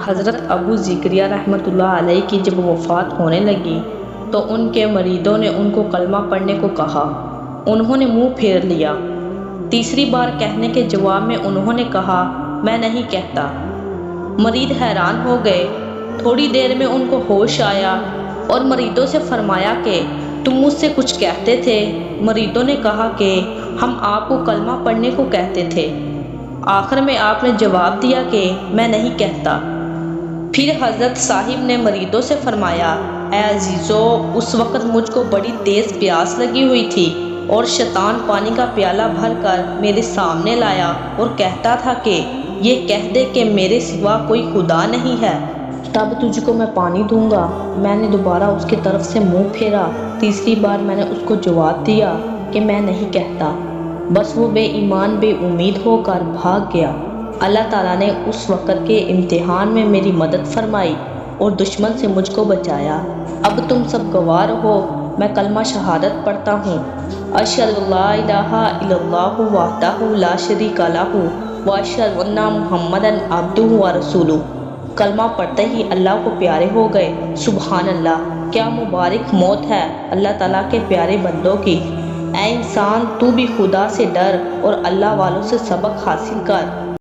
حضرت ابو زکریا رحمۃ اللہ علیہ کی جب وفات ہونے لگی تو ان کے مریدوں نے ان کو کلمہ پڑھنے کو کہا۔ انہوں نے منہ پھیر لیا۔ تیسری بار کہنے کے جواب میں انہوں نے کہا، میں نہیں کہتا۔ مرید حیران ہو گئے۔ تھوڑی دیر میں ان کو ہوش آیا اور مریدوں سے فرمایا کہ تم مجھ سے کچھ کہتے تھے۔ مریدوں نے کہا کہ ہم آپ کو کلمہ پڑھنے کو کہتے تھے۔ آخر میں آپ نے جواب دیا کہ میں نہیں کہتا۔ پھر حضرت صاحب نے مریدوں سے فرمایا، اے عزیزو، اس وقت مجھ کو بڑی تیز پیاس لگی ہوئی تھی اور شیطان پانی کا پیالہ بھر کر میرے سامنے لایا اور کہتا تھا کہ یہ کہہ دے کہ میرے سوا کوئی خدا نہیں ہے، تب تجھ کو میں پانی دوں گا۔ میں نے دوبارہ اس کی طرف سے منہ پھیرا۔ تیسری بار میں نے اس کو جواب دیا کہ میں نہیں کہتا۔ بس وہ بے ایمان بے امید ہو کر بھاگ گیا۔ اللہ تعالیٰ نے اس وقت کے امتحان میں میری مدد فرمائی اور دشمن سے مجھ کو بچایا۔ اب تم سب گواہ رہو، میں کلمہ شہادت پڑھتا ہوں، اشہد ان لا الہ الا اللہ وحدہ لا شریک لہ واشہد ان محمدا عبدہ ورسولہ۔ کلمہ پڑھتے ہی اللہ کو پیارے ہو گئے۔ سبحان اللہ، کیا مبارک موت ہے اللہ تعالیٰ کے پیارے بندوں کی۔ اے انسان، تو بھی خدا سے ڈر اور اللہ والوں سے سبق حاصل کر۔